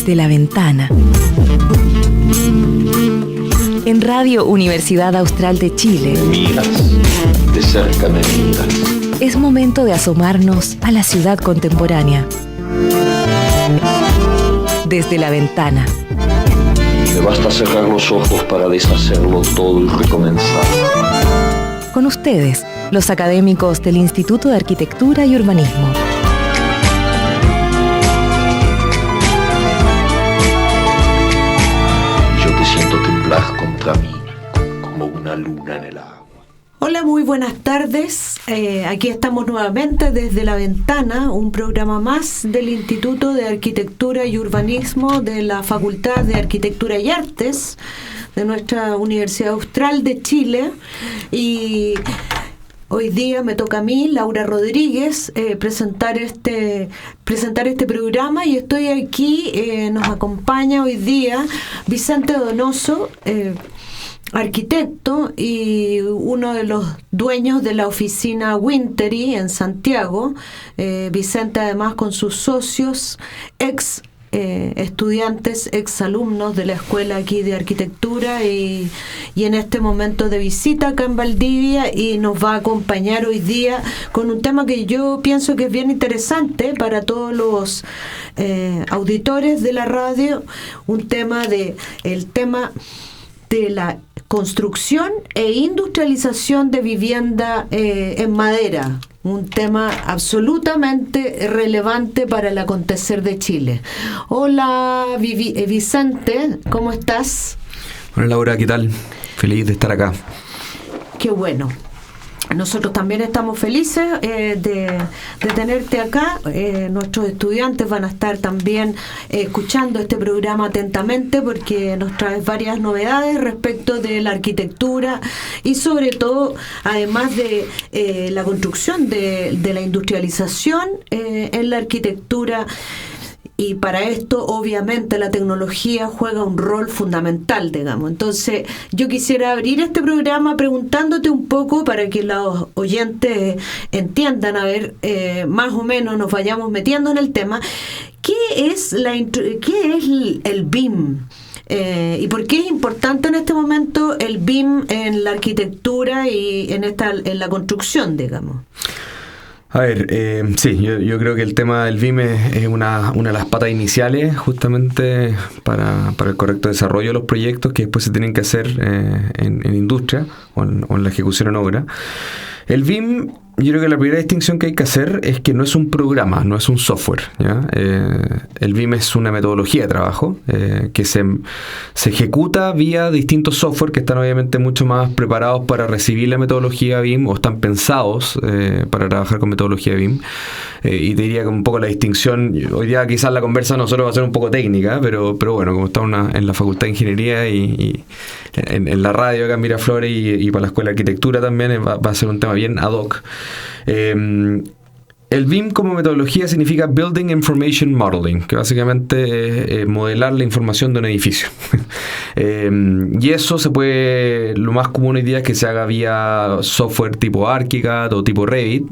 Desde la ventana. En Radio Universidad Austral de Chile. Miras, de cerca me miras. Es momento de asomarnos a la ciudad contemporánea. Desde la ventana. Me basta cerrar los ojos para deshacerlo todo y recomenzar. Con ustedes, los académicos del Instituto de Arquitectura y Urbanismo. Yo te siento temblar contra mí, como una luna en el agua. Hola, muy buenas tardes. Aquí estamos nuevamente desde la ventana, un programa más del Instituto de Arquitectura y Urbanismo de la Facultad de Arquitectura y Artes de nuestra Universidad Austral de Chile. Y hoy día me toca a mí, Laura Rodríguez, presentar este programa, y estoy aquí, nos acompaña hoy día Vicente Donoso, arquitecto y uno de los dueños de la oficina Wintery en Santiago. Vicente, además, con sus socios, estudiantes, alumnos de la escuela aquí de arquitectura, y en este momento de visita acá en Valdivia, y nos va a acompañar hoy día con un tema que yo pienso que es bien interesante para todos los auditores de la radio, el tema de la construcción e industrialización de vivienda en madera, un tema absolutamente relevante para el acontecer de Chile. Hola Vicente, ¿cómo estás? Hola Laura, ¿qué tal? Feliz de estar acá. Qué bueno. Nosotros también estamos felices de tenerte acá. Nuestros estudiantes van a estar también escuchando este programa atentamente, porque nos traes varias novedades respecto de la arquitectura y, sobre todo, además de la construcción de la industrialización en la arquitectura. Y para esto, obviamente, la tecnología juega un rol fundamental, digamos. Entonces, yo quisiera abrir este programa preguntándote un poco, para que los oyentes entiendan, a ver, más o menos nos vayamos metiendo en el tema. ¿Qué es el BIM? ¿Y por qué es importante en este momento el BIM en la arquitectura y en la construcción, digamos? A ver, sí, yo creo que el tema del BIM es una de las patas iniciales justamente para el correcto desarrollo de los proyectos que después se tienen que hacer en industria o en la ejecución en obra. El BIM, yo creo que la primera distinción que hay que hacer es que no es un programa, no es un software, ¿ya? El BIM es una metodología de trabajo que se ejecuta vía distintos software que están obviamente mucho más preparados para recibir la metodología BIM, o están pensados para trabajar con metodología BIM. Y te diría que un poco la distinción, hoy día quizás la conversa nosotros va a ser un poco técnica, pero bueno, como estamos en la Facultad de Ingeniería y en la radio acá en Miraflores y para la Escuela de Arquitectura también, va a ser un tema bien ad hoc. El BIM como metodología significa Building Information Modeling, que básicamente es modelar la información de un edificio. Y eso lo más común hoy día es que se haga vía software tipo ArchiCAD o tipo Revit,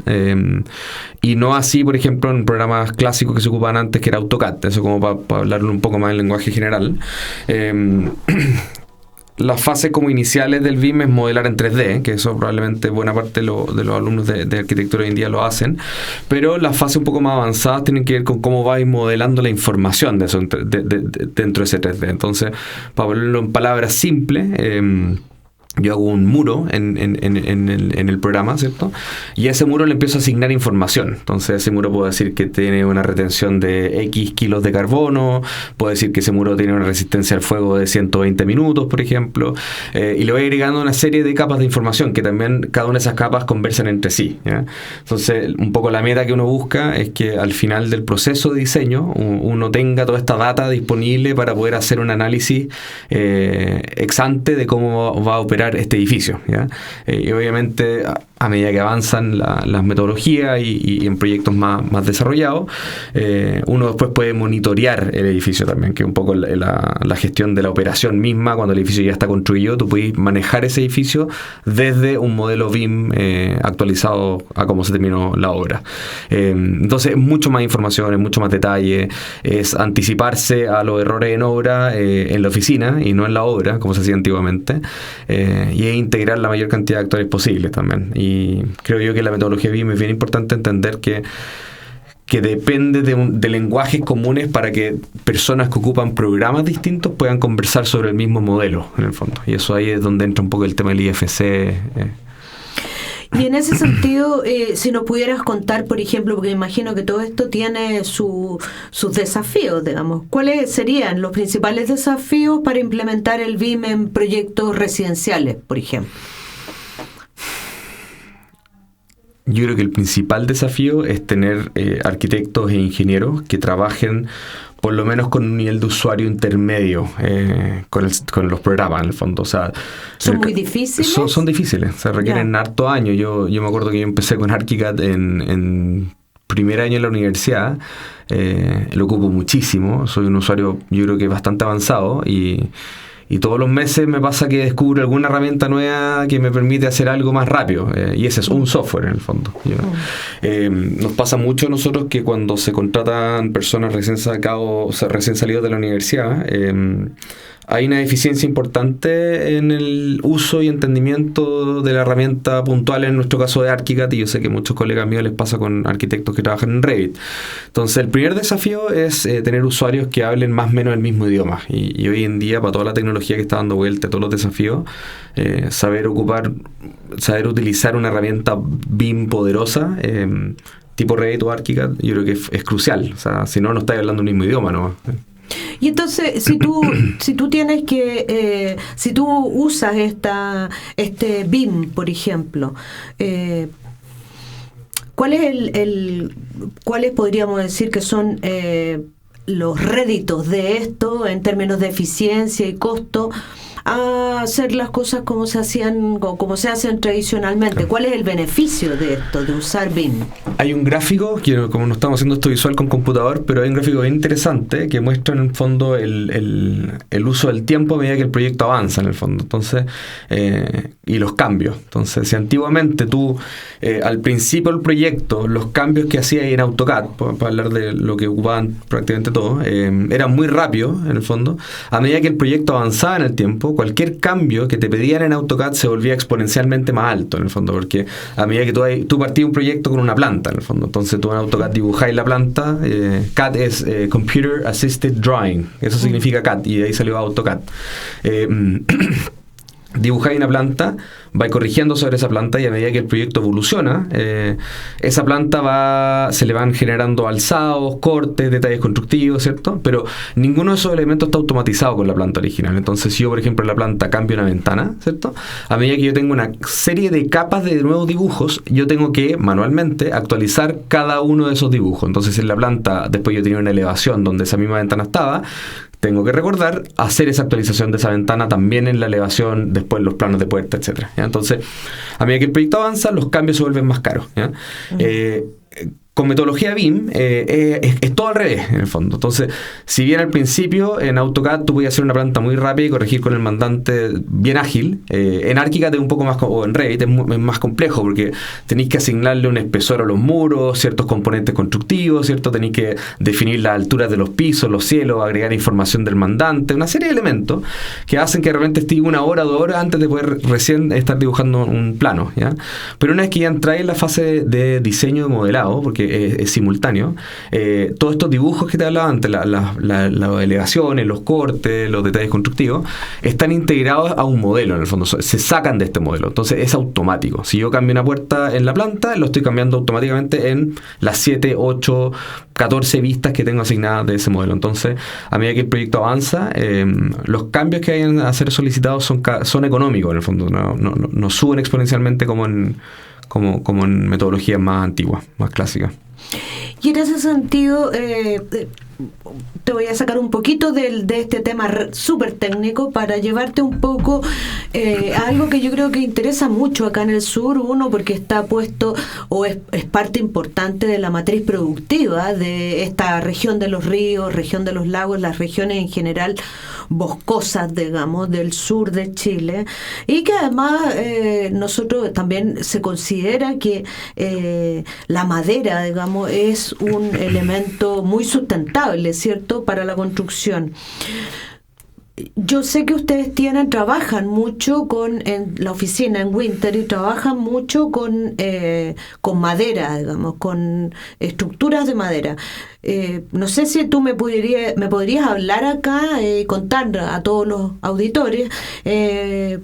y no así, por ejemplo, en programas clásicos que se ocupaban antes, que era AutoCAD. Eso como para hablarlo un poco más en lenguaje general. Las fases como iniciales del BIM es modelar en 3D, que eso probablemente buena parte de los alumnos de arquitectura hoy en día lo hacen, pero las fases un poco más avanzadas tienen que ver con cómo vais modelando la información de eso dentro de ese 3D. Entonces, para ponerlo en palabras simples, yo hago un muro en el programa, ¿cierto? Y a ese muro le empiezo a asignar información. Entonces, ese muro puedo decir que tiene una retención de X kilos de carbono, puedo decir que ese muro tiene una resistencia al fuego de 120 minutos, por ejemplo, y le voy agregando una serie de capas de información que también cada una de esas capas conversan entre sí, ¿ya? Entonces, un poco la meta que uno busca es que al final del proceso de diseño uno tenga toda esta data disponible para poder hacer un análisis ex ante de cómo va a operar este edificio, ¿ya? Y obviamente a medida que avanzan las metodologías y en proyectos más desarrollados, uno después puede monitorear el edificio también, que es un poco la gestión de la operación misma. Cuando el edificio ya está construido, tú puedes manejar ese edificio desde un modelo BIM actualizado a cómo se terminó la obra. Entonces, mucho más información, mucho más detalle, es anticiparse a los errores en obra en la oficina y no en la obra, como se hacía antiguamente, y es integrar la mayor cantidad de actores posibles también. Y creo yo que la metodología BIM es bien importante entender que depende de lenguajes comunes para que personas que ocupan programas distintos puedan conversar sobre el mismo modelo, en el fondo. Y eso ahí es donde entra un poco el tema del IFC. Y en ese sentido, si nos pudieras contar, por ejemplo, porque imagino que todo esto tiene sus desafíos, digamos, ¿cuáles serían los principales desafíos para implementar el BIM en proyectos residenciales, por ejemplo? Yo creo que el principal desafío es tener arquitectos e ingenieros que trabajen por lo menos con un nivel de usuario intermedio con los programas, en el fondo. O sea, ¿son muy difíciles? Son difíciles, se requieren harto años. Yo me acuerdo que yo empecé con ArchiCAD en primer año en la universidad. Lo ocupo muchísimo, soy un usuario yo creo que bastante avanzado y todos los meses me pasa que descubro alguna herramienta nueva que me permite hacer algo más rápido. Y ese es un software en el fondo. Nos pasa mucho a nosotros que cuando se contratan personas recién salidos de la universidad, hay una deficiencia importante en el uso y entendimiento de la herramienta puntual, en nuestro caso de ArchiCAD, y yo sé que muchos colegas míos les pasa con arquitectos que trabajan en Revit. Entonces, el primer desafío es tener usuarios que hablen más o menos el mismo idioma. Y hoy en día, para toda la tecnología que está dando vuelta, todos los desafíos, saber utilizar una herramienta BIM poderosa, tipo Revit o ArchiCAD, yo creo que es crucial. O sea, si no estás hablando el mismo idioma, ¿no? Y entonces, si tú tienes que, si tú usas este BIM, por ejemplo, ¿cuáles podríamos decir que son los réditos de esto en términos de eficiencia y costo a hacer las cosas como se hacen tradicionalmente? ¿Cuál es el beneficio de esto, de usar BIM? Hay un gráfico, que como no estamos haciendo esto visual con computador, pero hay un gráfico bien interesante que muestra en el fondo el uso del tiempo a medida que el proyecto avanza, en el fondo. Entonces, y los cambios. Entonces, si antiguamente tú, al principio del proyecto, los cambios que hacías en AutoCAD, para hablar de lo que ocupaban prácticamente todos, eran muy rápidos, en el fondo. A medida que el proyecto avanzaba en el tiempo, cualquier cambio que te pedían en AutoCAD se volvía exponencialmente más alto, en el fondo, porque a medida que tú partías un proyecto con una planta, en el fondo, entonces tú en AutoCAD dibujáis la planta. CAD es Computer Assisted Drawing, eso significa CAD, y de ahí salió AutoCAD. Dibujáis una planta, vais corrigiendo sobre esa planta, y a medida que el proyecto evoluciona, esa planta se le van generando alzados, cortes, detalles constructivos, ¿cierto? Pero ninguno de esos elementos está automatizado con la planta original. Entonces, si yo, por ejemplo, en la planta cambio una ventana, ¿cierto? A medida que yo tengo una serie de capas de nuevos dibujos, yo tengo que manualmente actualizar cada uno de esos dibujos. Entonces, en la planta, después yo tenía una elevación donde esa misma ventana estaba, tengo que recordar hacer esa actualización de esa ventana también en la elevación, después los planos de puerta, etcétera. Entonces, a medida que el proyecto avanza, los cambios se vuelven más caros, ¿ya? Con metodología BIM es todo al revés, en el fondo. Entonces, si bien al principio en AutoCAD tú podías hacer una planta muy rápida y corregir con el mandante bien ágil, en ArchiCAD es un poco más, o en Revit es más complejo, porque tenéis que asignarle un espesor a los muros, ciertos componentes constructivos, ¿cierto? Tenéis que definir las alturas de los pisos, los cielos, agregar información del mandante, una serie de elementos que hacen que de repente esté 1 hora, 2 horas antes de poder recién estar dibujando un plano, ¿ya? Pero una vez que ya entráis en la fase de diseño de modelado, porque es simultáneo, todos estos dibujos que te hablaba antes, las elevaciones, los cortes, los detalles constructivos, están integrados a un modelo, en el fondo, se sacan de este modelo. Entonces es automático. Si yo cambio una puerta en la planta, lo estoy cambiando automáticamente en las 7, 8, 14 vistas que tengo asignadas de ese modelo. Entonces, a medida que el proyecto avanza, los cambios que vayan a ser solicitados son económicos, en el fondo, no suben exponencialmente como en metodologías más antiguas, más clásicas. Y en ese sentido, te voy a sacar un poquito de este tema súper técnico para llevarte un poco a algo que yo creo que interesa mucho acá en el sur. Uno, porque está puesto o es parte importante de la matriz productiva de esta región de los ríos, región de los lagos, las regiones en general boscosas, digamos, del sur de Chile, y que además nosotros también se considera que la madera, digamos, es un elemento muy sustentable, ¿cierto?, para la construcción. Yo sé que ustedes trabajan mucho en la oficina en Winter, y trabajan mucho con madera, digamos, con estructuras de madera. No sé si tú me podrías hablar acá y contar a todos los auditores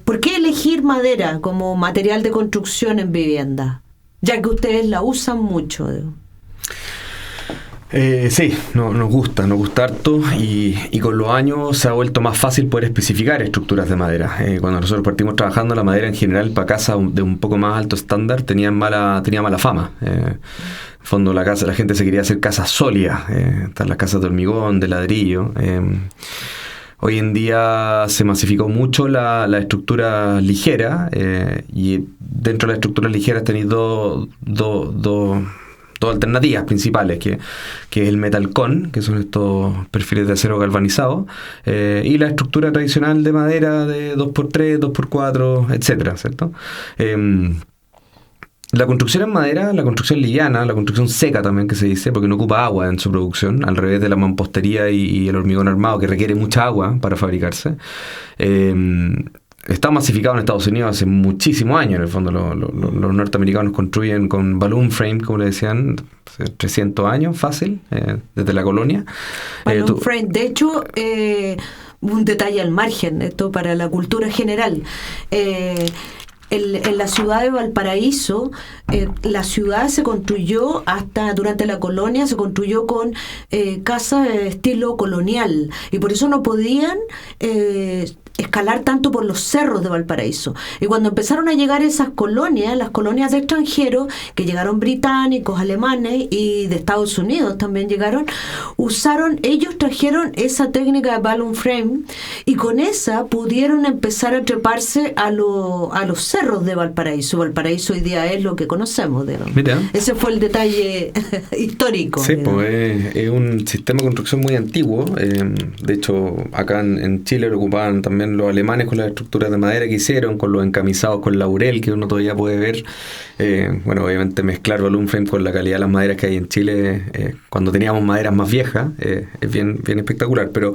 ¿por qué elegir madera como material de construcción en vivienda? Ya que ustedes la usan mucho. Sí, nos gusta harto, y con los años se ha vuelto más fácil poder especificar estructuras de madera. Cuando nosotros partimos trabajando, la madera en general para casas de un poco más alto estándar tenía mala fama. En el fondo la gente se quería hacer casas sólidas, están las casas de hormigón, de ladrillo. Hoy en día se masificó mucho la estructura ligera, y dentro de las estructuras ligeras tenéis dos alternativas principales, que es el metalcon, que son estos perfiles de acero galvanizado, y la estructura tradicional de madera de 2x3, 2x4, etcétera, ¿cierto? La construcción en madera, la construcción liviana, la construcción seca también, que se dice, porque no ocupa agua en su producción, al revés de la mampostería y el hormigón armado, que requiere mucha agua para fabricarse. Está masificado en Estados Unidos hace muchísimos años. En el fondo los norteamericanos construyen con balloon frame, como le decían, hace 300 años, fácil, desde la colonia. Balloon frame, de hecho, un detalle al margen, esto para la cultura general. En la ciudad de Valparaíso, la ciudad se construyó durante la colonia, se construyó con casas de estilo colonial, y por eso no podían escalar tanto por los cerros de Valparaíso. Y cuando empezaron a llegar esas colonias, las colonias de extranjeros, que llegaron británicos, alemanes y de Estados Unidos también llegaron, ellos trajeron esa técnica de balloon frame, y con esa pudieron empezar a treparse a los cerros de Valparaíso. Valparaíso hoy día es lo que conocemos, digamos. Mira. Ese fue el detalle histórico. Sí, pues es un sistema de construcción muy antiguo. De hecho, acá en Chile lo ocupaban también los alemanes con las estructuras de madera que hicieron, con los encamisados con laurel, que uno todavía puede ver. Obviamente mezclar balloon frame con la calidad de las maderas que hay en Chile, cuando teníamos maderas más viejas, es bien espectacular. Pero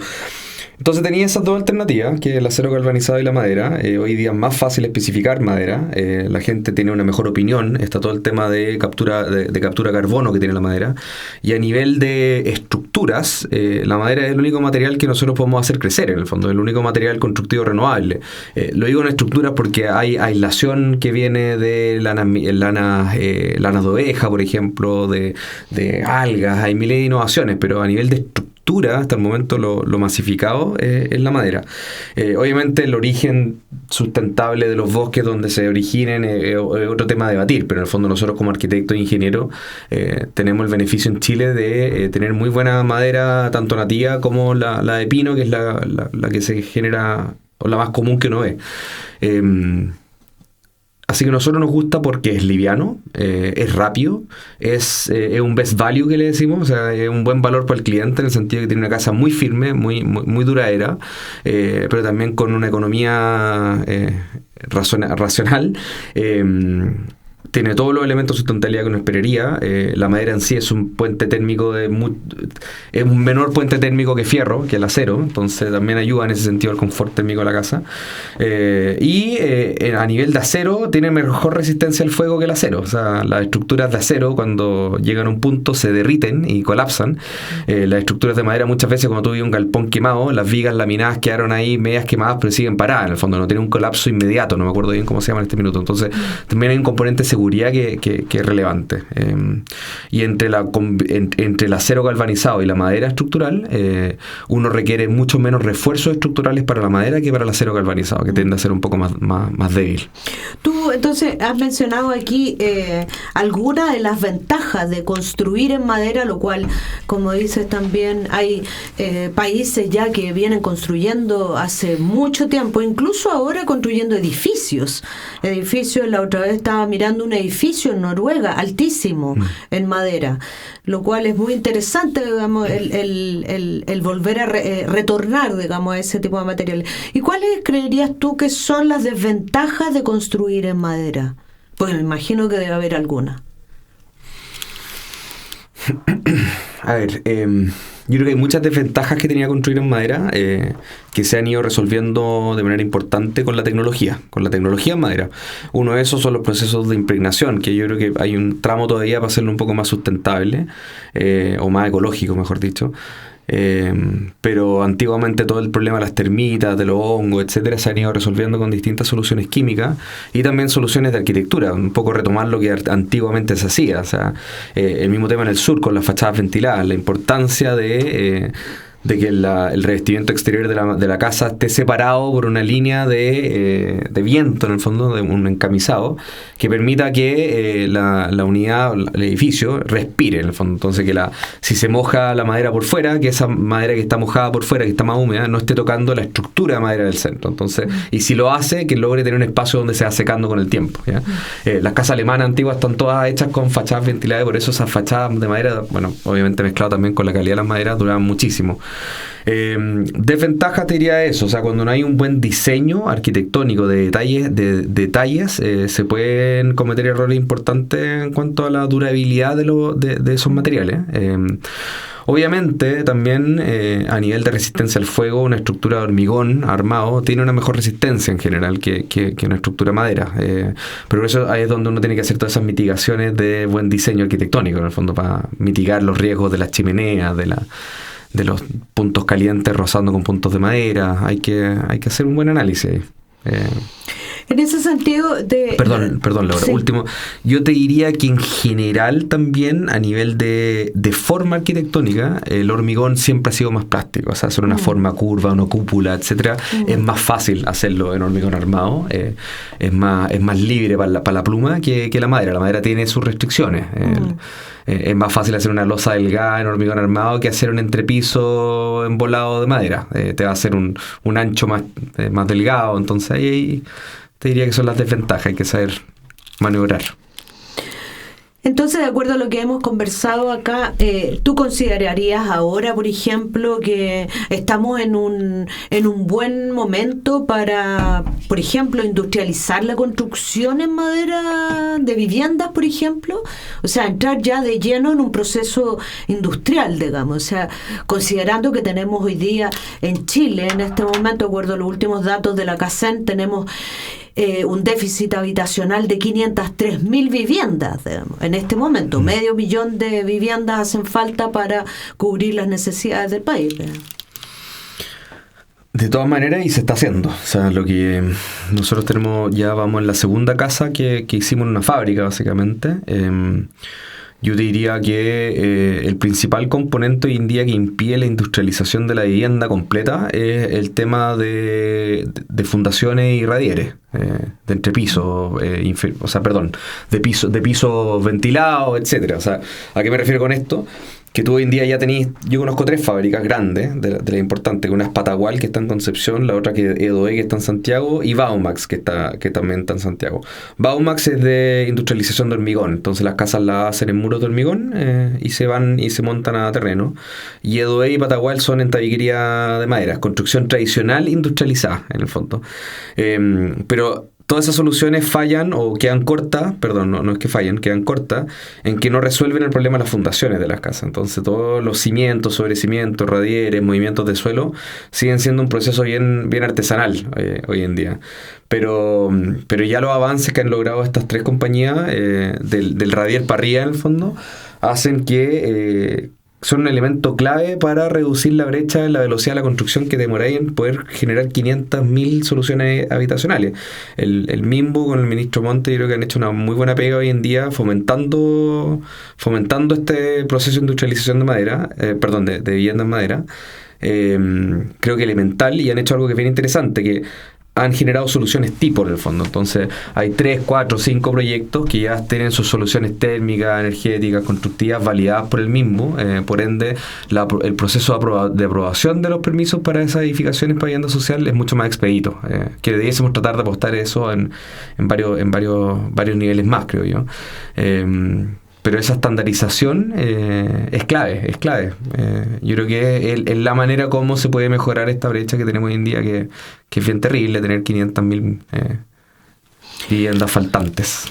entonces tenía esas dos alternativas, que es el acero galvanizado y la madera. Hoy día es más fácil especificar madera. La gente tiene una mejor opinión. Está todo el tema de captura de carbono que tiene la madera. Y a nivel de estructuras, la madera es el único material que nosotros podemos hacer crecer, en el fondo. Es el único material constructivo renovable. Lo digo en estructuras porque hay aislación que viene de lanas de oveja, por ejemplo, de algas. Hay miles de innovaciones, pero a nivel de estructura, hasta el momento lo masificado es la madera. Obviamente el origen sustentable de los bosques donde se originen es otro tema a debatir, pero en el fondo nosotros como arquitectos e ingenieros tenemos el beneficio en Chile de tener muy buena madera, tanto nativa como la de pino, que es la que se genera, o la más común que uno ve. Así que a nosotros nos gusta porque es liviano, es rápido, es un best value que le decimos, o sea, es un buen valor para el cliente en el sentido de que tiene una casa muy firme, muy duradera, pero también con una economía racional. Tiene todos los elementos de sustentabilidad que uno esperaría. La madera en sí es un puente térmico es un menor puente térmico que fierro, que el acero, entonces también ayuda en ese sentido al confort térmico de la casa. A nivel de acero tiene mejor resistencia al fuego que el acero. O sea, las estructuras de acero cuando llegan a un punto se derriten y colapsan. Las estructuras de madera muchas veces, cuando tú ves un galpón quemado, las vigas laminadas quedaron ahí medias quemadas pero siguen paradas. En el fondo no tiene un colapso inmediato, no me acuerdo bien cómo se llama en este minuto. Entonces también hay un componente de seguridad seguridad que es relevante. Y entre el acero galvanizado y la madera estructural, uno requiere mucho menos refuerzos estructurales para la madera que para el acero galvanizado, que tiende a ser un poco más débil. Tú entonces has mencionado aquí algunas de las ventajas de construir en madera, lo cual, como dices, también hay países ya que vienen construyendo hace mucho tiempo, incluso ahora construyendo edificios. La otra vez estaba mirando un edificio en Noruega, altísimo, en madera, lo cual es muy interesante, digamos, el volver a retornar, digamos, a ese tipo de materiales. ¿Y cuáles creerías tú que son las desventajas de construir en madera? Pues me imagino que debe haber alguna. A ver, yo creo que hay muchas desventajas que tenía construir en madera que se han ido resolviendo de manera importante con la tecnología en madera. Uno de esos son los procesos de impregnación, que yo creo que hay un tramo todavía para hacerlo un poco más sustentable, o más ecológico, mejor dicho. Pero antiguamente todo el problema de las termitas, de los hongos, etcétera, se han ido resolviendo con distintas soluciones químicas y también soluciones de arquitectura, un poco retomar lo que antiguamente se hacía. O sea, el mismo tema en el sur con las fachadas ventiladas, la importancia de que el revestimiento exterior de la casa esté separado por una línea de viento, en el fondo, de un encamisado, que permita que la unidad, el edificio, respire, en el fondo. Entonces, si se moja la madera por fuera, que esa madera que está mojada por fuera, que está más húmeda, no esté tocando la estructura de madera del centro. Entonces, y si lo hace, que logre tener un espacio donde se va secando con el tiempo, ¿ya? Las casas alemanas antiguas están todas hechas con fachadas ventiladas, y por eso esas fachadas de madera, bueno, obviamente mezclado también con la calidad de las maderas, duraban muchísimo. Desventaja te diría eso, o sea, cuando no hay un buen diseño arquitectónico de detalles, se pueden cometer errores importantes en cuanto a la durabilidad de esos materiales. Obviamente también a nivel de resistencia al fuego, una estructura de hormigón armado tiene una mejor resistencia en general que una estructura de madera, pero por eso ahí es donde uno tiene que hacer todas esas mitigaciones de buen diseño arquitectónico, en el fondo, para mitigar los riesgos de las chimeneas, de los puntos calientes rozando con puntos de madera. Hay que hacer un buen análisis. En ese sentido Perdón, Laura, sí. Último, yo te diría que en general también a nivel de forma arquitectónica, el hormigón siempre ha sido más práctico. O sea, hacer una forma curva, una cúpula, etcétera, es más fácil hacerlo en hormigón armado, es más libre para la pluma que la madera. La madera tiene sus restricciones. Es más fácil hacer una losa delgada en hormigón armado que hacer un entrepiso embolado de madera. Te va a hacer un ancho más delgado. Entonces ahí te diría que son las desventajas. Hay que saber maniobrar. Entonces, de acuerdo a lo que hemos conversado acá, ¿tú considerarías ahora, por ejemplo, que estamos en un buen momento para, por ejemplo, industrializar la construcción en madera de viviendas, por ejemplo? O sea, entrar ya de lleno en un proceso industrial, digamos. O sea, considerando que tenemos hoy día en Chile, en este momento, de acuerdo a los últimos datos de la CACEN, tenemos un déficit habitacional de 503.000 viviendas, digamos, en este momento. 500.000 de viviendas hacen falta para cubrir las necesidades del país, digamos. De todas maneras, y se está haciendo. O sea, lo que nosotros ya vamos en la segunda casa que hicimos en una fábrica, básicamente. Yo diría que el principal componente hoy en día que impide la industrialización de la vivienda completa es el tema de fundaciones y radieres, de entrepiso, de piso ventilado, etcétera. O sea, ¿a qué me refiero con esto? Que tú hoy en día ya tenés, yo conozco 3 fábricas grandes de la importante, que una es Patagual, que está en Concepción, la otra que es Edoe, que está en Santiago, y Baumax, que también está en Santiago. Baumax es de industrialización de hormigón, entonces las casas las hacen en muros de hormigón y se van y se montan a terreno. Y Edoe y Patagual son en tabiquería de madera, construcción tradicional industrializada, en el fondo. Pero todas esas soluciones fallan o quedan cortas, no es que fallen, quedan cortas, en que no resuelven el problema de las fundaciones de las casas. Entonces todos los cimientos, sobrecimientos, radieres, movimientos de suelo siguen siendo un proceso bien artesanal hoy en día. Pero ya los avances que han logrado estas 3 compañías, del radier para arriba en el fondo, hacen que son un elemento clave para reducir la brecha en la velocidad de la construcción que demoráis en poder generar 500.000 soluciones habitacionales. El MIMBU con el ministro Monte yo creo que han hecho una muy buena pega hoy en día fomentando este proceso de industrialización de madera, de vivienda en madera. Creo que elemental, y han hecho algo que es bien interesante, que han generado soluciones tipo en el fondo. Entonces hay 3, 4, 5 proyectos que ya tienen sus soluciones térmicas, energéticas, constructivas validadas por el mismo. Por ende, el proceso de aprobación de los permisos para esas edificaciones para vivienda social es mucho más expedito. Que debiésemos tratar de apostar eso en varios niveles más, creo yo. Pero esa estandarización es clave. Yo creo que es la manera como se puede mejorar esta brecha que tenemos hoy en día, que es bien terrible tener 500.000 viviendas faltantes.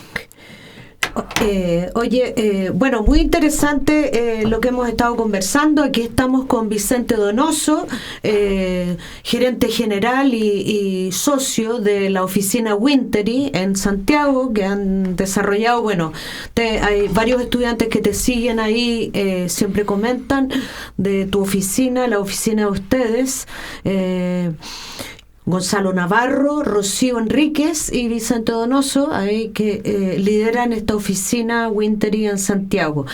Bueno, muy interesante lo que hemos estado conversando. Aquí estamos con Vicente Donoso, gerente general y socio de la oficina Wintery en Santiago, que han desarrollado, hay varios estudiantes que te siguen ahí, siempre comentan de tu oficina, la oficina de ustedes. Gonzalo Navarro, Rocío Enríquez y Vicente Donoso, ahí que lideran esta oficina Wintery en Santiago.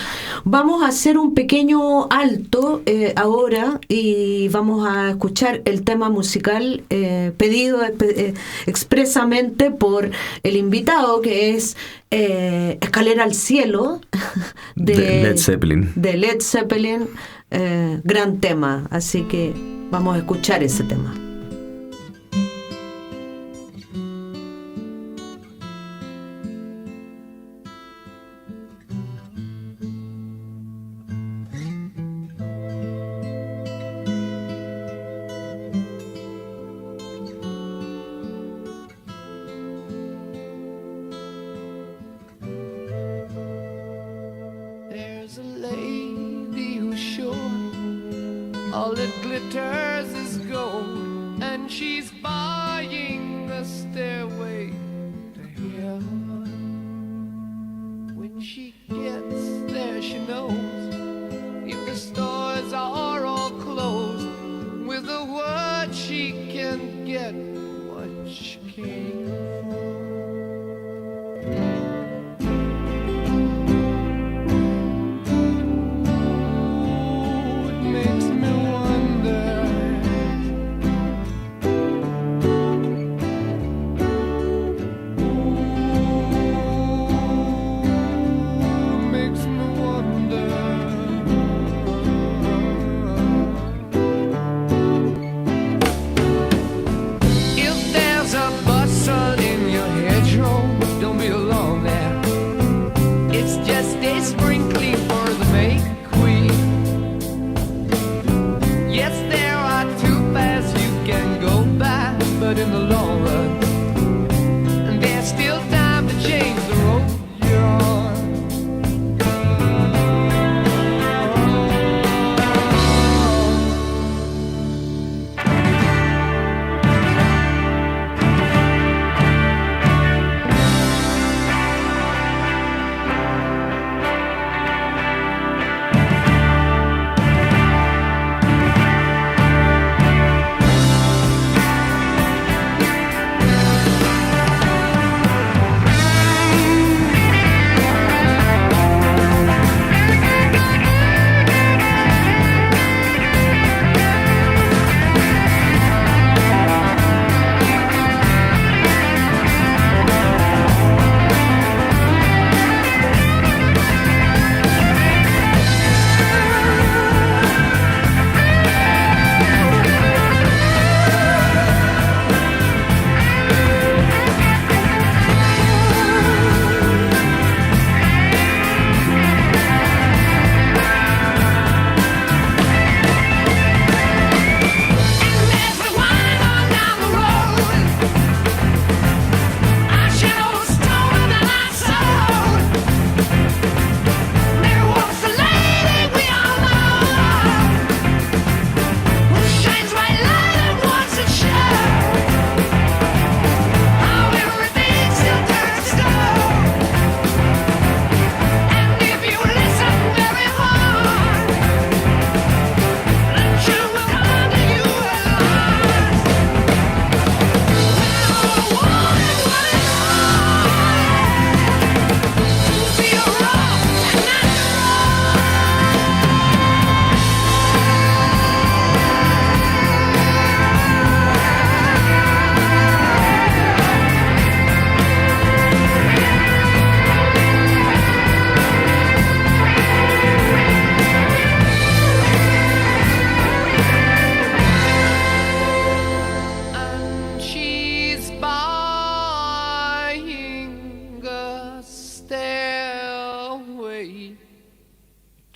Vamos a hacer un pequeño alto ahora y vamos a escuchar el tema musical pedido expresamente por el invitado, que es Escalera al Cielo de Led Zeppelin. De Led Zeppelin, gran tema, así que vamos a escuchar ese tema. All that glitters is gold, and she's buying the stairway to heaven. When she gets there, she knows if the stores are all closed, with a word she can get what she came for.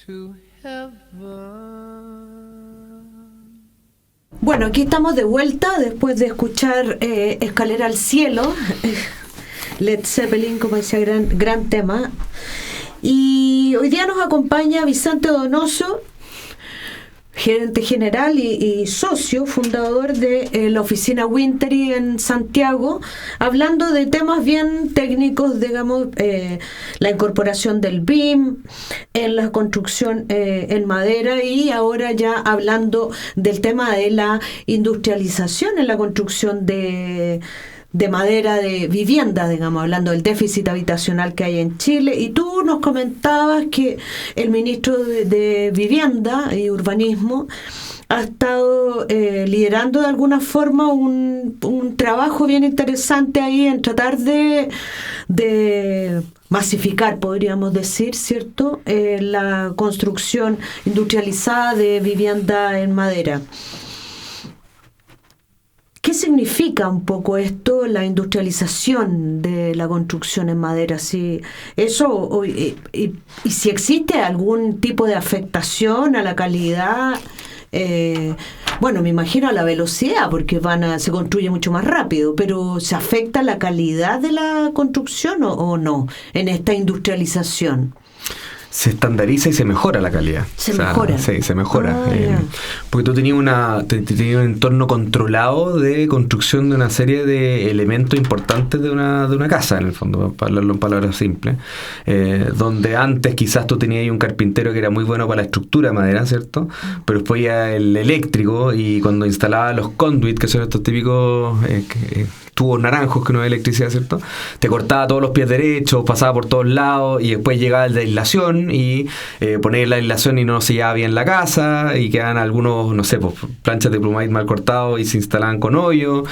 to heaven. Bueno, aquí estamos de vuelta después de escuchar Escalera al Cielo, Led Zeppelin, como decía, gran tema. Y hoy día nos acompaña Vicente Donoso, gerente general y socio fundador de la oficina Wintery en Santiago, hablando de temas bien técnicos, digamos, la incorporación del BIM en la construcción en madera, y ahora ya hablando del tema de la industrialización en la construcción de madera, de vivienda, digamos, hablando del déficit habitacional que hay en Chile. Y tú nos comentabas que el ministro de Vivienda y Urbanismo ha estado liderando de alguna forma un trabajo bien interesante ahí en tratar de masificar, podríamos decir, ¿cierto?, la construcción industrializada de vivienda en madera. ¿Qué significa un poco esto, la industrialización de la construcción en madera? Si eso y si existe algún tipo de afectación a la calidad, bueno, me imagino a la velocidad, porque se construye mucho más rápido, pero ¿se afecta la calidad de la construcción o no en esta industrialización? Se estandariza y se mejora la calidad. Mejora. Sí, se mejora. Yeah. Porque tú tenías un entorno controlado de construcción de una serie de elementos importantes de una casa, en el fondo, para hablarlo en palabras simples. Donde antes quizás tú tenías ahí un carpintero que era muy bueno para la estructura de madera, ¿cierto? Pero después ya el eléctrico, y cuando instalaba los conduit, que son estos típicos tubos naranjos que no hay electricidad, ¿cierto?, te cortaba todos los pies derechos, pasaba por todos lados, y después llegaba el de aislación, y poner la aislación y no se llevaba bien la casa, y quedaban algunos, no sé, pues, planchas de plumite mal cortados y se instalaban con hoyo.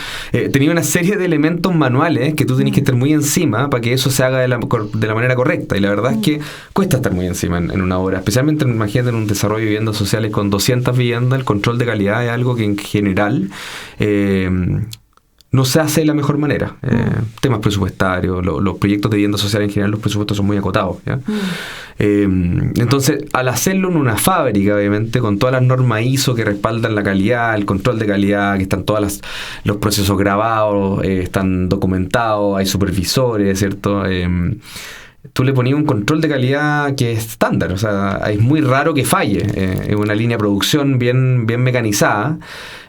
Tenía una serie de elementos manuales que tú tenías que estar muy encima para que eso se haga de la manera correcta, y la verdad es que cuesta estar muy encima en una obra, especialmente, imagínate, en un desarrollo de viviendas sociales con 200 viviendas. El control de calidad es algo que en general no se hace de la mejor manera. Temas presupuestarios, los proyectos de vivienda social en general, los presupuestos son muy acotados, ¿ya? Entonces, al hacerlo en una fábrica, obviamente, con todas las normas ISO que respaldan la calidad, el control de calidad, que están todos los procesos grabados, están documentados, hay supervisores, ¿cierto? Tú le ponías un control de calidad que es estándar, o sea, es muy raro que falle. Es una línea de producción bien mecanizada,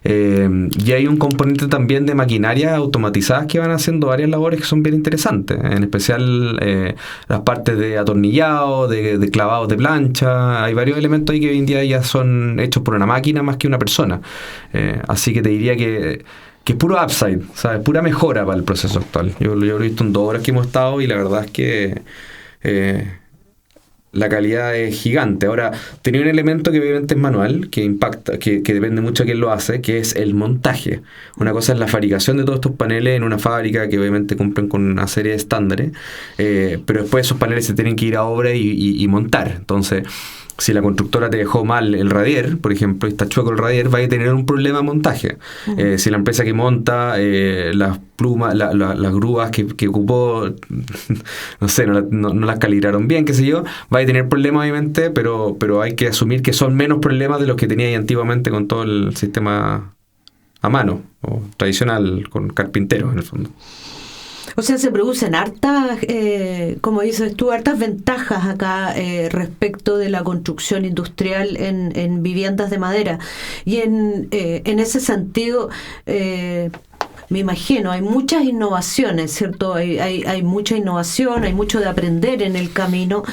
y hay un componente también de maquinaria automatizadas que van haciendo varias labores que son bien interesantes, en especial las partes de atornillado, de clavados de plancha. Hay varios elementos ahí que hoy en día ya son hechos por una máquina más que una persona, así que te diría que es puro upside, ¿sabes? Pura mejora para el proceso actual. Yo lo he visto en 2 horas que hemos estado, y la verdad es que la calidad es gigante. Ahora, tenía un elemento que obviamente es manual, que impacta, que depende mucho de quién lo hace, que es el montaje. Una cosa es la fabricación de todos estos paneles en una fábrica que obviamente cumplen con una serie de estándares, pero después esos paneles se tienen que ir a obra y montar. Entonces, si la constructora te dejó mal el radier, por ejemplo, y está chueco el radier, va a tener un problema de montaje. Si la empresa que monta las plumas, las grúas que ocupó, no sé, no las calibraron bien, qué sé yo, va a tener problemas, obviamente, pero hay que asumir que son menos problemas de los que tenía ahí antiguamente con todo el sistema a mano, o tradicional, con carpinteros, en el fondo. O sea, se producen hartas, como dices tú, hartas ventajas acá respecto de la construcción industrial en viviendas de madera. Y en ese sentido, me imagino, hay muchas innovaciones, ¿cierto? Hay mucha innovación, hay mucho de aprender en el camino.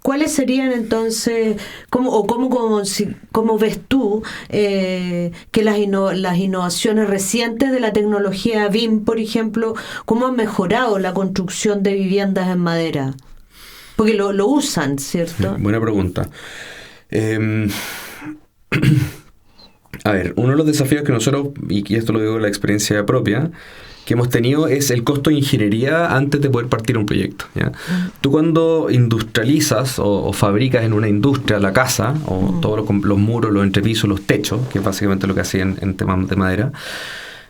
¿Cuáles serían entonces, cómo ves tú que las innovaciones recientes de la tecnología BIM, por ejemplo, cómo han mejorado la construcción de viviendas en madera? Porque lo usan, ¿cierto? Buena pregunta. A ver, uno de los desafíos que nosotros, y esto lo digo de la experiencia propia, que hemos tenido es el costo de ingeniería antes de poder partir un proyecto, ¿ya? Tú cuando industrializas o fabricas en una industria la casa, o todos los muros, los entrepisos, los techos, que es básicamente lo que hacían en temas de madera,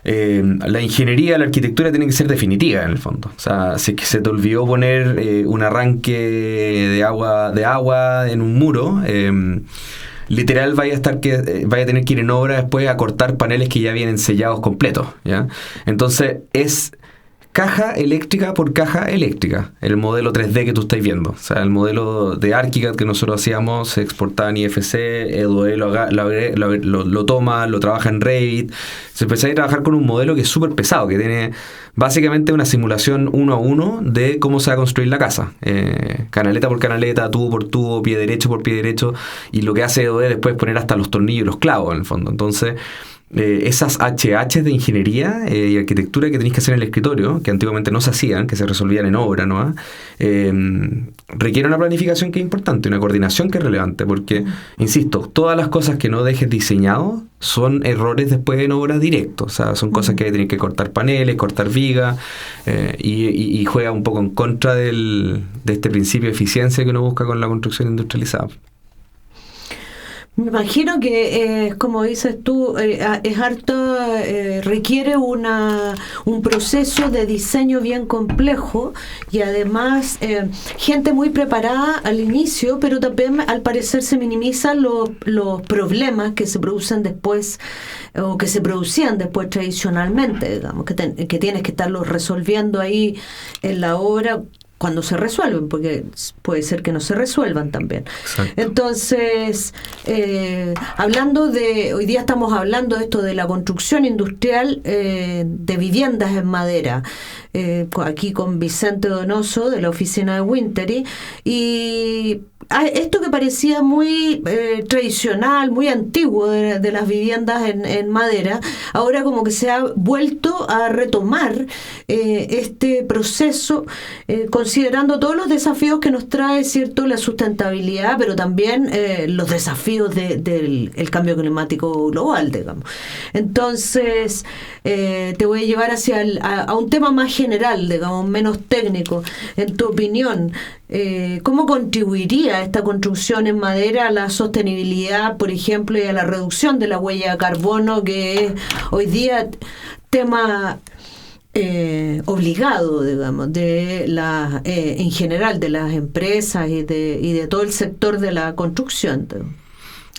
la ingeniería, la arquitectura tiene que ser definitiva en el fondo. O sea, si es que se te olvidó poner un arranque de agua en un muro, literal vaya a tener que ir en obra después a cortar paneles que ya vienen sellados completos, ¿ya? Entonces es caja eléctrica por caja eléctrica, el modelo 3D que tú estás viendo. O sea, el modelo de ArchiCAD que nosotros hacíamos se exportaba en IFC, EduE lo toma, lo trabaja en Revit. Se empezó a trabajar con un modelo que es súper pesado, que tiene básicamente una simulación 1 a 1 de cómo se va a construir la casa. Canaleta por canaleta, tubo por tubo, pie derecho por pie derecho, y lo que hace EduE después es poner hasta los tornillos y los clavos en el fondo. Entonces, esas HH de ingeniería y arquitectura que tenéis que hacer en el escritorio, que antiguamente no se hacían, que se resolvían en obra, ¿no? Requiere una planificación que es importante, una coordinación que es relevante, porque, insisto, todas las cosas que no dejes diseñado son errores después en obra directo. O sea, son cosas que tienen que cortar paneles, cortar vigas, y juega un poco en contra de este principio de eficiencia que uno busca con la construcción industrializada. Me imagino que, como dices tú, es harto, requiere un proceso de diseño bien complejo y además gente muy preparada al inicio, pero también al parecer se minimizan los problemas que se producen después o que se producían después tradicionalmente, digamos, que tienes que estarlos resolviendo ahí en la obra cuando se resuelven, porque puede ser que no se resuelvan también. Exacto. Entonces, hoy día estamos hablando de esto de la construcción industrial de viviendas en madera, aquí con Vicente Donoso de la oficina de Wintery, y esto que parecía muy tradicional, muy antiguo de las viviendas en madera, ahora como que se ha vuelto a retomar este proceso, considerando todos los desafíos que nos trae, ¿cierto?, la sustentabilidad, pero también los desafíos del cambio climático global, digamos. Entonces, te voy a llevar a un tema más general, digamos, menos técnico. En tu opinión, ¿cómo contribuiría esta construcción en madera a la sostenibilidad, por ejemplo, y a la reducción de la huella de carbono, que es hoy día tema obligado, digamos, en general de las empresas y de todo el sector de la construcción?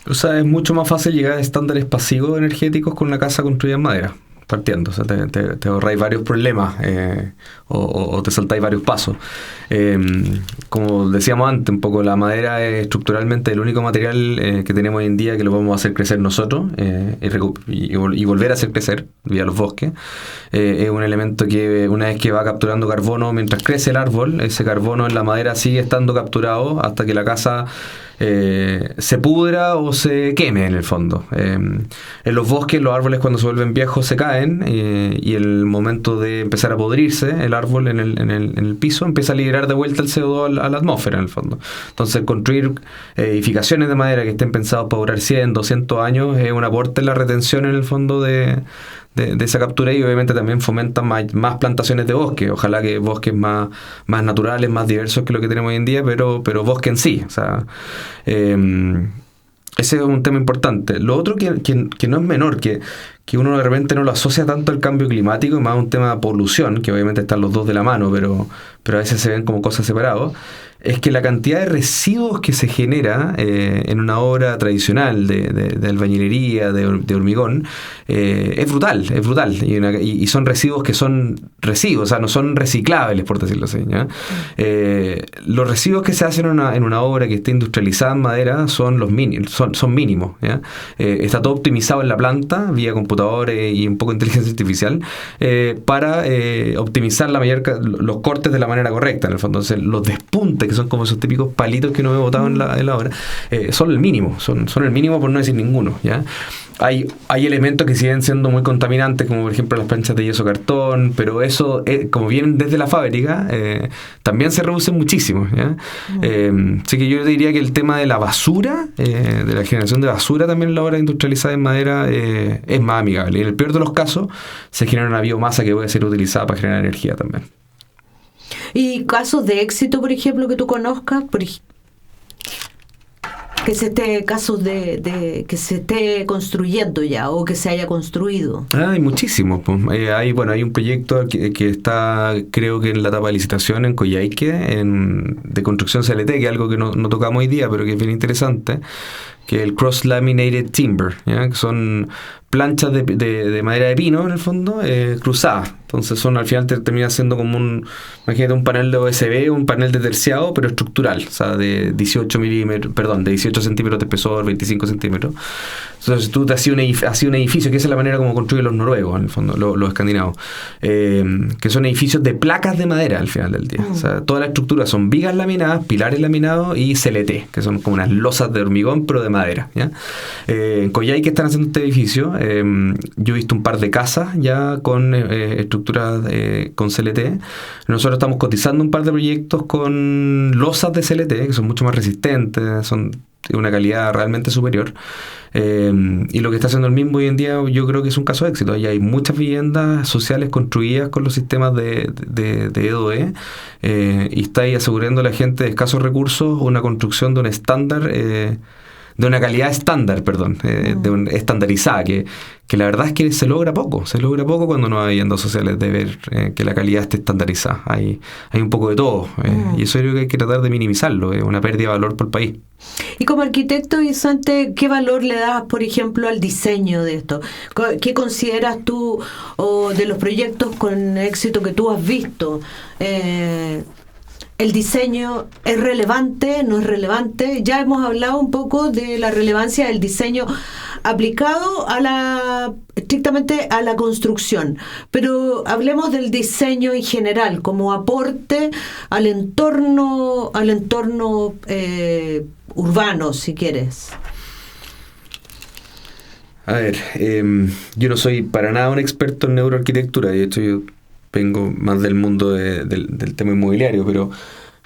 O sea, es mucho más fácil llegar a estándares pasivos energéticos con una casa construida en madera, partiendo. O sea, te ahorráis varios problemas o te saltáis varios pasos. Como decíamos antes, un poco la madera es estructuralmente el único material que tenemos hoy en día que lo podemos hacer crecer nosotros y volver a hacer crecer vía los bosques. Es un elemento que una vez que va capturando carbono mientras crece el árbol, ese carbono en la madera sigue estando capturado hasta que la casa se pudra o se queme en el fondo. En los bosques los árboles cuando se vuelven viejos se caen y el momento de empezar a podrirse el árbol en el piso empieza a liberar de vuelta el CO2 a la atmósfera en el fondo. Entonces construir edificaciones de madera que estén pensados para durar 100, 200 años es un aporte en la retención en el fondo de esa captura, y obviamente también fomentan más plantaciones de bosque. Ojalá que bosques más naturales, más diversos que lo que tenemos hoy en día, pero bosque en sí. O sea, ese es un tema importante. Lo otro que no es menor, que uno de repente no lo asocia tanto al cambio climático, más un tema de polución, que obviamente están los dos de la mano, pero a veces se ven como cosas separadas, es que la cantidad de residuos que se genera en una obra tradicional de albañilería, de hormigón, es brutal. Y son residuos que son residuos, o sea, no son reciclables, por decirlo así, ¿ya? Los residuos que se hacen en una obra que esté industrializada en madera son son mínimos, ¿ya? Está todo optimizado en la planta, vía computadores y un poco de inteligencia artificial, para optimizar los cortes de la manera correcta, en el fondo. Entonces, los despuntes, que son como esos típicos palitos que uno ve botados en la obra, son el mínimo, son el mínimo por no decir ninguno, ¿ya? Hay elementos que siguen siendo muy contaminantes, como por ejemplo las planchas de yeso cartón, pero eso, como vienen desde la fábrica, también se reduce muchísimo, ¿ya? Así que yo diría que el tema de la basura, de la generación de basura también en la obra industrializada en madera, es más amigable. Y en el peor de los casos, se genera una biomasa que puede ser utilizada para generar energía también. ¿Y casos de éxito, por ejemplo, que tú conozcas? que se esté casos de que se esté construyendo ya o que se haya construido? Hay muchísimos. Hay un proyecto que está, creo que en la etapa de licitación en Coyhaique, de construcción CLT, que es algo que no tocamos hoy día, pero que es bien interesante, que es el Cross Laminated Timber, ¿ya? Que son planchas de madera de pino, en el fondo, cruzadas. Entonces al final termina siendo como imagínate un panel de OSB, un panel de terciado, pero estructural, o sea, de 18 centímetros de espesor, 25 centímetros. Entonces tú te hacías un edificio, que esa es la manera como construyen los noruegos, en el fondo, los escandinavos, que son edificios de placas de madera al final del día. O sea, toda la estructura son vigas laminadas, pilares laminados y CLT, que son como unas losas de hormigón, pero de madera, ¿ya? En Coyhaique están haciendo este edificio. Yo he visto un par de casas ya con estructuras con CLT. Nosotros estamos cotizando un par de proyectos con losas de CLT, que son mucho más resistentes, son de una calidad realmente superior. Y lo que está haciendo el MIMBO hoy en día, yo creo que es un caso de éxito. Ya hay muchas viviendas sociales construidas con los sistemas de EDOE, y está ahí asegurando a la gente de escasos recursos una construcción de un estándar, de una calidad estándar, estandarizada, que la verdad es que se logra poco cuando no hay viviendas sociales, de ver que la calidad esté estandarizada. Hay un poco de todo, y eso creo que hay que tratar de minimizarlo, es una pérdida de valor por el país. Y como arquitecto, Vicente, ¿qué valor le das, por ejemplo, al diseño de esto? ¿Qué consideras tú, o de los proyectos con éxito que tú has visto? ¿El diseño es relevante, no es relevante? Ya hemos hablado un poco de la relevancia del diseño aplicado estrictamente a la construcción, pero hablemos del diseño en general, como aporte al entorno urbano, si quieres. A ver, yo no soy para nada un experto en neuroarquitectura, de hecho yo vengo más del mundo del tema inmobiliario,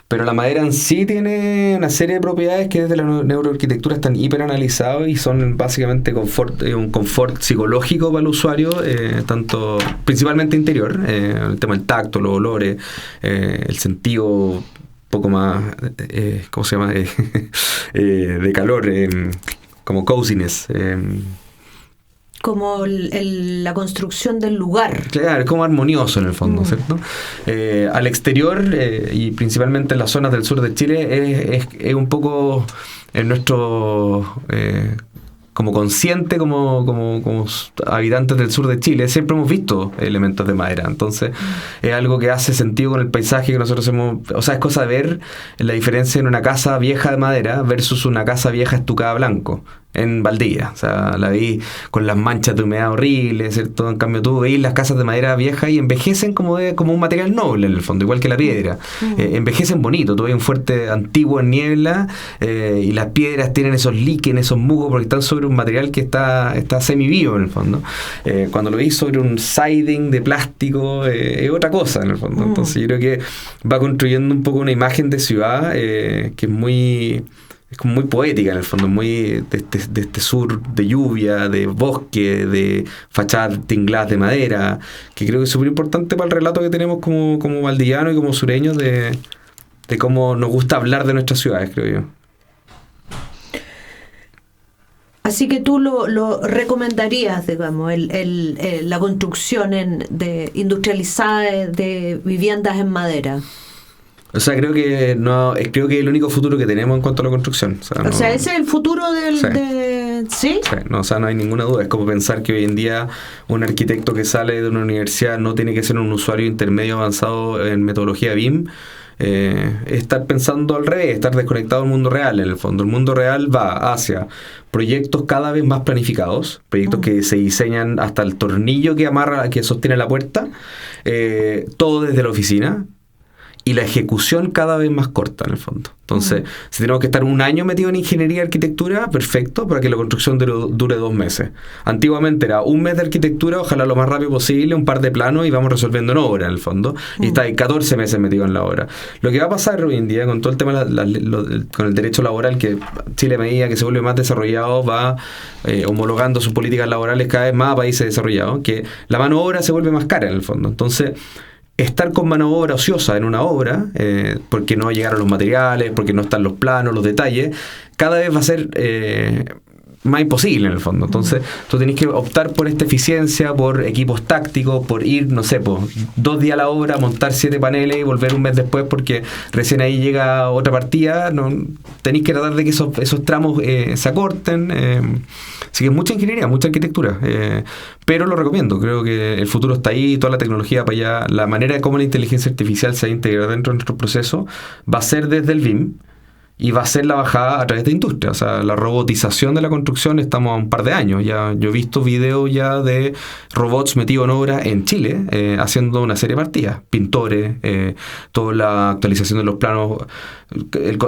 pero la madera en sí tiene una serie de propiedades que desde la neuroarquitectura están hiperanalizados y son básicamente un confort psicológico para el usuario, tanto principalmente interior, el tema del tacto, los olores, el sentido un poco más, ¿cómo se llama? De calor, como coziness. Como la construcción del lugar. Claro, es como armonioso en el fondo, ¿cierto? Al exterior, y principalmente en las zonas del sur de Chile, es un poco en nuestro... como consciente, como habitantes del sur de Chile, siempre hemos visto elementos de madera. Entonces, es algo que hace sentido con el paisaje que nosotros hemos... O sea, es cosa de ver la diferencia en una casa vieja de madera versus una casa vieja estucada blanco en Valdivia. O sea, la vi con las manchas de humedad horribles, ¿cierto? En cambio, tú veis las casas de madera vieja y envejecen como un material noble en el fondo, igual que la piedra. Envejecen bonito. Tú ves un fuerte antiguo en niebla, y las piedras tienen esos líquenes, esos musgos, porque están sobre un material que está semivivo en el fondo. Cuando lo veis sobre un siding de plástico, es otra cosa en el fondo. Entonces yo creo que va construyendo un poco una imagen de ciudad que es como muy poética en el fondo, muy de este sur de lluvia, de bosque, de fachadas tingladas de madera, que creo que es súper importante para el relato que tenemos como valdivianos y como sureños de cómo nos gusta hablar de nuestras ciudades, creo yo. Así que tú lo recomendarías, digamos, la construcción industrializada de viviendas en madera. O sea, creo que es el único futuro que tenemos en cuanto a la construcción. O sea, ese es el futuro del... ¿Sí? Sí, no hay ninguna duda. Es como pensar que hoy en día un arquitecto que sale de una universidad no tiene que ser un usuario intermedio avanzado en metodología BIM. Estar pensando al revés, estar desconectado del mundo real. En el fondo, el mundo real va hacia proyectos cada vez más planificados, proyectos que se diseñan hasta el tornillo que sostiene la puerta, todo desde la oficina, y la ejecución cada vez más corta en el fondo. Entonces, si tenemos que estar un año metido en ingeniería y arquitectura, perfecto, para que la construcción dure 2 meses. Antiguamente era 1 mes de arquitectura, ojalá lo más rápido posible, un par de planos y vamos resolviendo en obra, en el fondo. Y está ahí 14 meses metido en la obra. Lo que va a pasar hoy en día con todo el tema con el derecho laboral, que Chile, a medida que se vuelve más desarrollado, va homologando sus políticas laborales cada vez más a países desarrollados, que la mano de obra se vuelve más cara en el fondo. Entonces, estar con mano de obra ociosa en una obra, porque no llegaron los materiales, porque no están los planos, los detalles, cada vez va a ser más imposible en el fondo. Entonces tú tenés que optar por esta eficiencia, por equipos tácticos, por ir, no sé, 2 días a la obra, montar 7 paneles y volver un mes después porque recién ahí llega otra partida. No, tenéis que tratar de que esos tramos se acorten. Así que mucha ingeniería, mucha arquitectura, pero lo recomiendo. Creo que el futuro está ahí, toda la tecnología para allá. La manera de cómo la inteligencia artificial se va a integrar dentro de nuestros procesos va a ser desde el BIM. Y va a ser la bajada a través de industria. O sea, la robotización de la construcción, estamos a un par de años. Ya yo he visto videos ya de robots metidos en obra en Chile, haciendo una serie de partidas. Pintores, toda la actualización de los planos.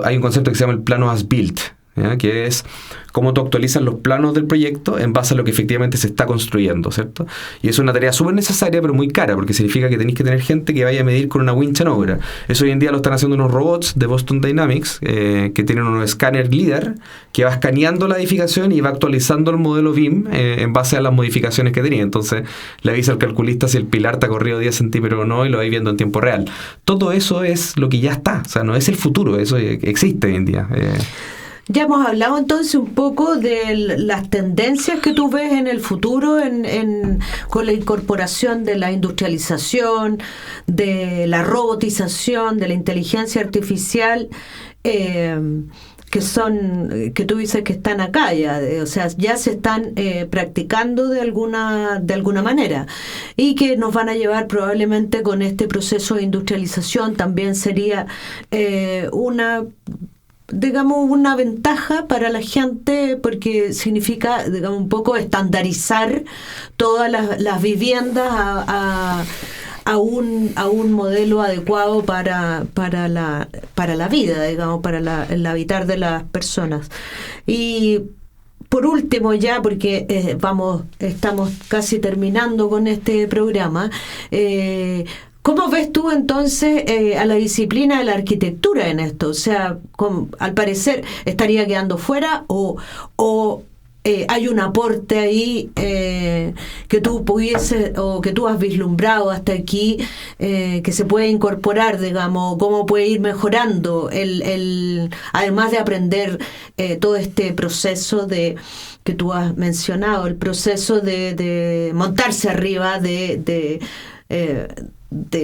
Hay un concepto que se llama el plano as built, ¿ya? Que es cómo tú actualizas los planos del proyecto en base a lo que efectivamente se está construyendo, ¿cierto? Y es una tarea súper necesaria, pero muy cara, porque significa que tenéis que tener gente que vaya a medir con una wincha en obra. Eso hoy en día lo están haciendo unos robots de Boston Dynamics, que tienen unos escáner LIDAR, que va escaneando la edificación y va actualizando el modelo BIM en base a las modificaciones que tenía. Entonces le avisa al calculista si el pilar está corrido 10 centímetros o no, y lo vais viendo en tiempo real. Todo eso es lo que ya está, o sea, no es el futuro, eso existe hoy en día. Ya hemos hablado entonces un poco de las tendencias que tú ves en el futuro con la incorporación de la industrialización, de la robotización, de la inteligencia artificial, que tú dices que están acá ya, o sea, ya se están practicando de alguna manera, y que nos van a llevar probablemente con este proceso de industrialización. También sería una ventaja para la gente, porque significa, un poco estandarizar todas las viviendas a un modelo adecuado para la vida, para el habitar de las personas. Y por último, ya porque estamos casi terminando con este programa, ¿cómo ves tú entonces a la disciplina de la arquitectura en esto? O sea, al parecer estaría quedando fuera, o hay un aporte ahí que tú pudieses, o que tú has vislumbrado hasta aquí, que se puede incorporar, cómo puede ir mejorando además de aprender todo este proceso que tú has mencionado, el proceso de montarse arriba de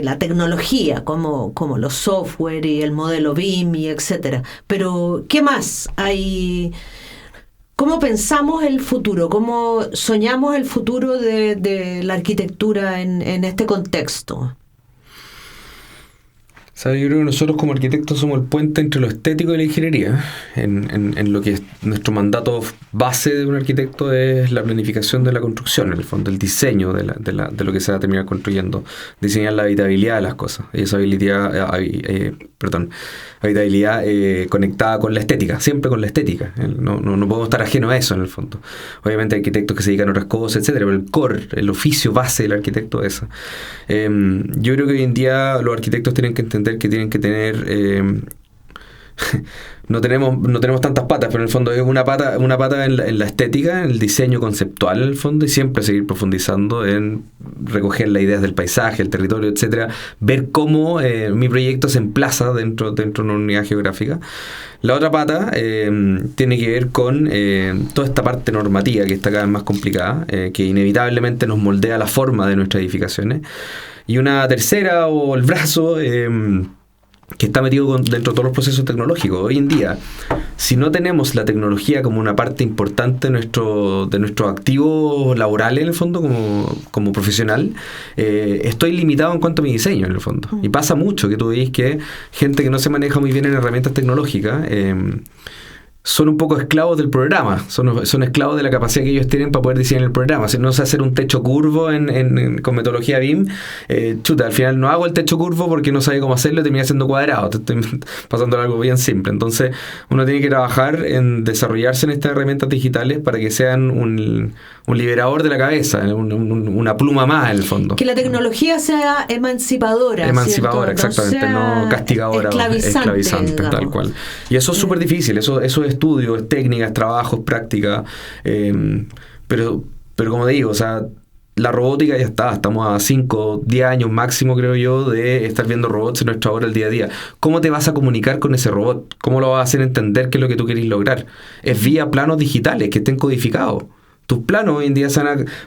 la tecnología, como los software y el modelo BIM y etcétera. Pero ¿qué más hay? ¿Cómo pensamos el futuro? ¿Cómo soñamos el futuro de la arquitectura en este contexto? Yo creo que nosotros como arquitectos somos el puente entre lo estético y la ingeniería. En lo que es nuestro mandato base de un arquitecto es la planificación de la construcción, en el fondo, el diseño de lo que se va a terminar construyendo, diseñar la habitabilidad de las cosas, y esa habitabilidad conectada con la estética, siempre con la estética. No podemos estar ajenos a eso, en el fondo. Obviamente hay arquitectos que se dedican a otras cosas, etcétera, pero el core, el oficio base del arquitecto es eso. Yo creo que hoy en día los arquitectos tienen que entender que tienen que tener no tenemos tantas patas, pero en el fondo es una pata en la estética, en el diseño conceptual, en el fondo, y siempre seguir profundizando en recoger las ideas del paisaje, el territorio, etcétera, ver cómo mi proyecto se emplaza dentro de una unidad geográfica. La otra pata tiene que ver con toda esta parte normativa, que está cada vez más complicada, que inevitablemente nos moldea la forma de nuestras edificaciones. Y una tercera, o el brazo, que está metido dentro de todos los procesos tecnológicos. Hoy en día, si no tenemos la tecnología como una parte importante de nuestros activos laborales, en el fondo, como profesional, estoy limitado en cuanto a mi diseño, en el fondo. Y pasa mucho que tú veis que gente que no se maneja muy bien en herramientas tecnológicas son un poco esclavos del programa, son esclavos de la capacidad que ellos tienen para poder diseñar el programa. Si no sé hacer un techo curvo con metodología BIM, al final no hago el techo curvo porque no sabía cómo hacerlo y termina siendo cuadrado. Te estoy pasando algo bien simple. Entonces uno tiene que trabajar en desarrollarse en estas herramientas digitales para que sean un liberador de la cabeza, una pluma más, en el fondo. Que la tecnología sea emancipadora. Emancipadora, ¿cierto? Exactamente, no castigadora, esclavizante, tal cual. Y eso es súper difícil, eso es estudios, técnicas, trabajos, prácticas, pero como digo, o sea, la robótica ya está, estamos a 5, 10 años máximo, creo yo, de estar viendo robots en nuestra hora el día a día. ¿Cómo te vas a comunicar con ese robot? ¿Cómo lo vas a hacer entender qué es lo que tú querés lograr? Es vía planos digitales que estén codificados. Tus planos hoy en día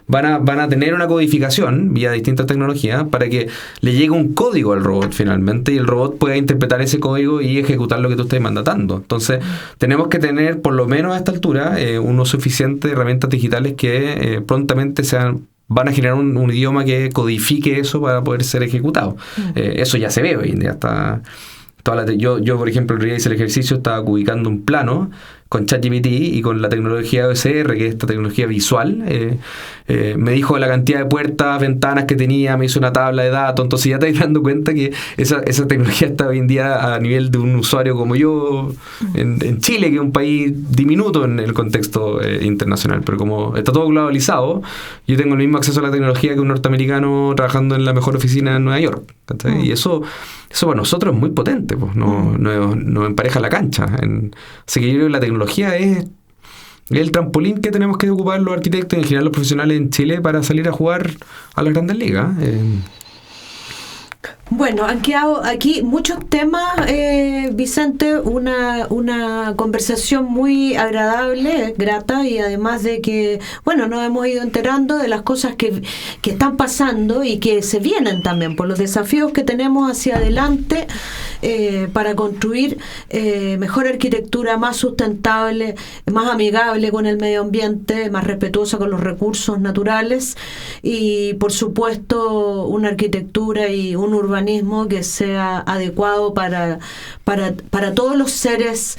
van a tener una codificación vía distintas tecnologías para que le llegue un código al robot finalmente y el robot pueda interpretar ese código y ejecutar lo que tú estés mandatando. Entonces, tenemos que tener, por lo menos a esta altura, unos suficientes herramientas digitales que prontamente van a generar un idioma que codifique eso para poder ser ejecutado. Eso ya se ve hoy en día. Yo, por ejemplo, el día hice el ejercicio, estaba ubicando un plano con ChatGPT y con la tecnología OSR, que es esta tecnología visual, me dijo la cantidad de puertas, ventanas que tenía, me hizo una tabla de datos, entonces ya te estás dando cuenta que esa tecnología está hoy en día a nivel de un usuario como yo en Chile, que es un país diminuto en el contexto internacional, pero como está todo globalizado, yo tengo el mismo acceso a la tecnología que un norteamericano trabajando en la mejor oficina en Nueva York, ¿sí? Y eso para nosotros es muy potente, pues, nos empareja la cancha. Así que yo creo que la tecnología es el trampolín que tenemos que ocupar los arquitectos y en general los profesionales en Chile para salir a jugar a las grandes ligas. Bueno, han quedado aquí muchos temas, Vicente, una conversación muy agradable, grata, y además de que, bueno, nos hemos ido enterando de las cosas que están pasando y que se vienen también, por los desafíos que tenemos hacia adelante para construir mejor arquitectura, más sustentable, más amigable con el medio ambiente, más respetuosa con los recursos naturales y, por supuesto, una arquitectura y un urbanismo que sea adecuado para todos los seres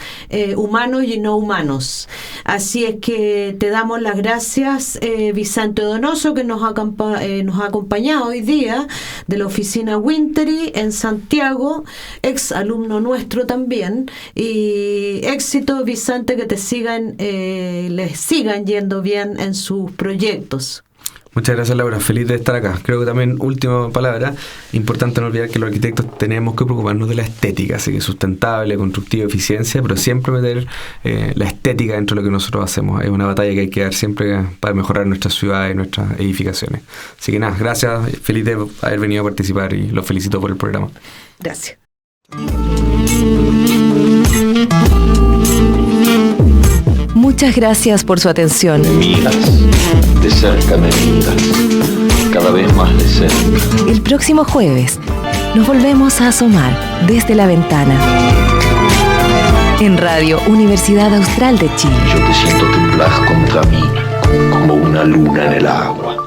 humanos y no humanos. Así es que te damos las gracias, Vicente Donoso, que nos ha acompañado hoy día de la oficina Wintery en Santiago, ex alumno nuestro también, y éxito, Vicente, que les sigan yendo bien en sus proyectos. Muchas gracias, Laura. Feliz de estar acá. Creo que también, última palabra, importante no olvidar que los arquitectos tenemos que preocuparnos de la estética, así que sustentable, constructiva, eficiencia, pero siempre meter la estética dentro de lo que nosotros hacemos. Es una batalla que hay que dar siempre para mejorar nuestras ciudades y nuestras edificaciones. Así que nada, gracias. Feliz de haber venido a participar y los felicito por el programa. Gracias. Muchas gracias por su atención. Me miras, de cerca me miras, cada vez más de cerca. El próximo jueves nos volvemos a asomar desde la ventana. En Radio Universidad Austral de Chile. Yo te siento temblar contra mí, como una luna en el agua.